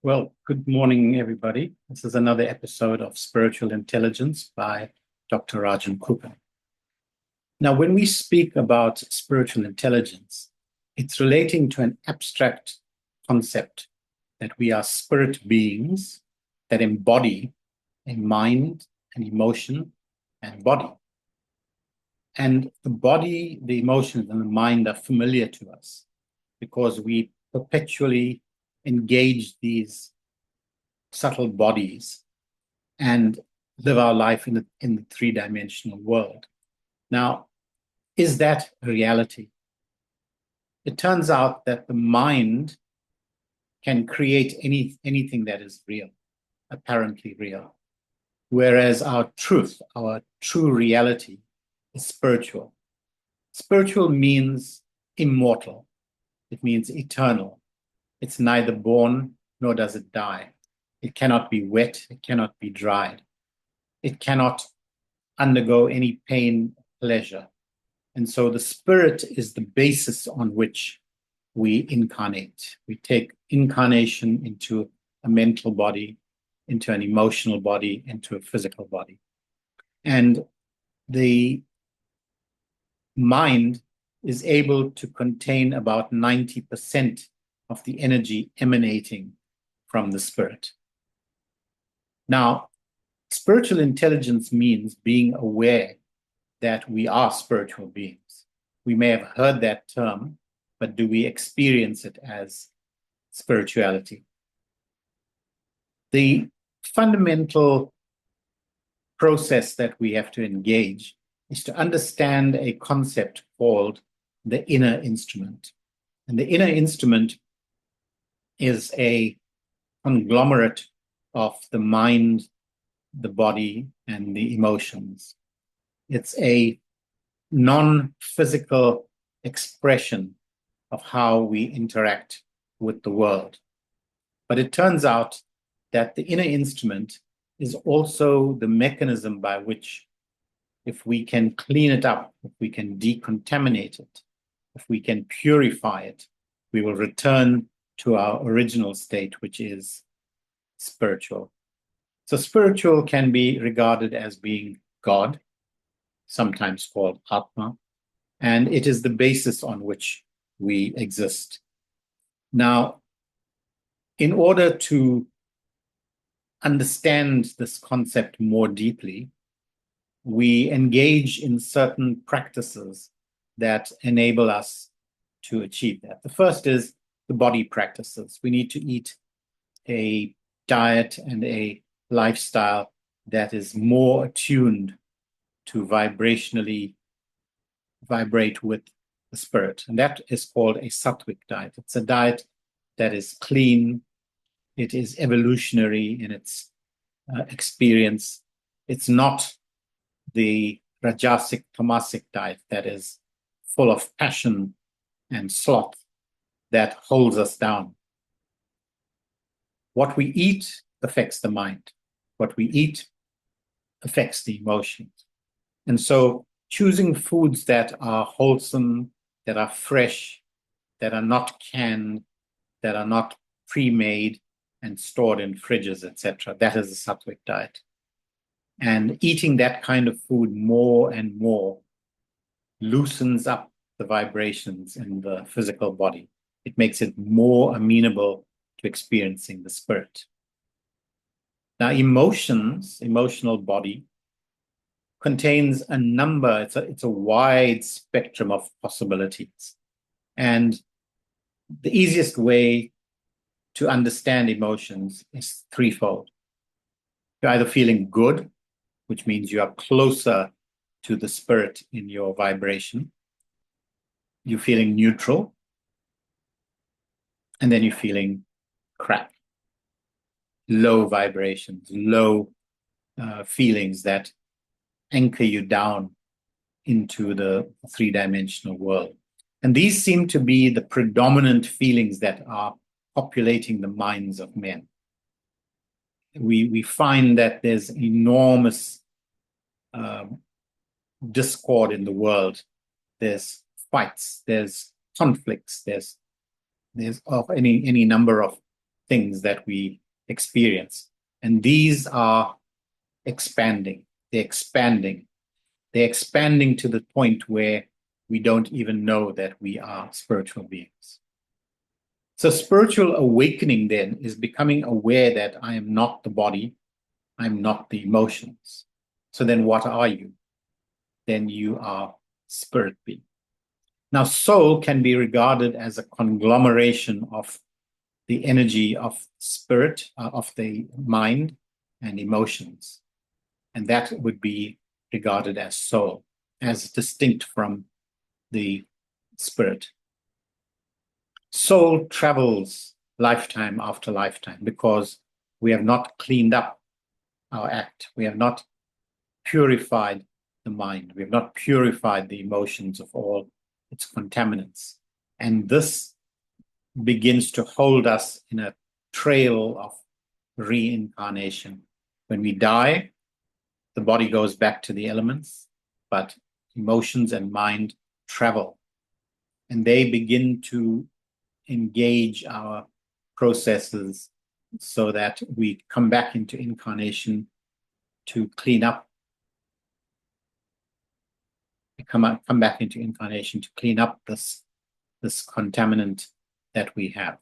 Well, good morning, everybody. This is another episode of Spiritual Intelligence by Dr. Rajen Cooppan. Now, when we speak about spiritual intelligence, it's relating to an abstract concept that we are spirit beings that embody a mind, an emotion, and body. And the body, the emotions, and the mind are familiar to us because we perpetually engage these subtle bodies and live our life in the three-dimensional world. Now, is that reality? It turns out that the mind can create anything that is real, apparently real, whereas our truth, our true reality, is spiritual. Spiritual means immortal. It means eternal. It's neither born nor does it die. It cannot be wet. It cannot be dried. It cannot undergo any pain or pleasure. And so the spirit is the basis on which we incarnate. We take incarnation into a mental body, into an emotional body, into a physical body. And the mind is able to contain about 90% of the energy emanating from the spirit. Now, spiritual intelligence means being aware that we are spiritual beings. We may have heard that term, but do we experience it as spirituality? The fundamental process that we have to engage is to understand a concept called the inner instrument. And the inner instrument is a conglomerate of the mind, the body, and the emotions. It's a non-physical expression of how we interact with the world. But it turns out that the inner instrument is also the mechanism by which, if we can clean it up, if we can decontaminate it, if we can purify it, we will return to our original state, which is spiritual. So spiritual can be regarded as being God, sometimes called Atma, and it is the basis on which we exist. Now, in order to understand this concept more deeply, we engage in certain practices that enable us to achieve that. The first is the body practices. We need to eat a diet and a lifestyle that is more attuned to vibrationally vibrate with the spirit. And that is called a sattvic diet. It's a diet that is clean. It is evolutionary in its experience. It's not the rajasic, tamasic diet that is full of passion and sloth that holds us down. What we eat affects the mind. What we eat affects the emotions. And so choosing foods that are wholesome, that are fresh, that are not canned, that are not pre-made and stored in fridges, etc., that is a sattvic diet. And eating that kind of food more and more loosens up the vibrations in the physical body. It makes it more amenable to experiencing the spirit. Now, emotional body, contains a number, it's a wide spectrum of possibilities. And the easiest way to understand emotions is threefold. You're either feeling good, which means you are closer to the spirit in your vibration. You're feeling neutral. And then you're feeling crap. Low vibrations, low feelings that anchor you down into the three-dimensional world. And these seem to be the predominant feelings that are populating the minds of men. We find that there's enormous discord in the world. There's fights, there's conflicts, there's of any number of things that we experience. And these are expanding. They're expanding. They're expanding to the point where we don't even know that we are spiritual beings. So spiritual awakening then is becoming aware that I am not the body, I'm not the emotions. So then what are you? Then you are spirit being. Now, soul can be regarded as a conglomeration of the energy of spirit, of the mind and emotions. And that would be regarded as soul, as distinct from the spirit. Soul travels lifetime after lifetime because we have not cleaned up our act. We have not purified the mind. We have not purified the emotions of all its contaminants. And this begins to hold us in a trail of reincarnation. When we die, the body goes back to the elements, but emotions and mind travel. And they begin to engage our processes so that we come back into incarnation to clean up. We come back into incarnation to clean up this contaminant that we have.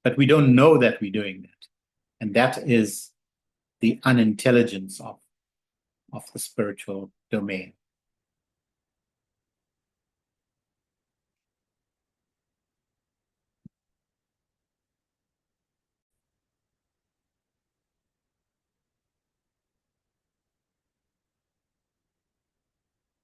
But we don't know that we're doing that. And that is the unintelligence of the spiritual domain.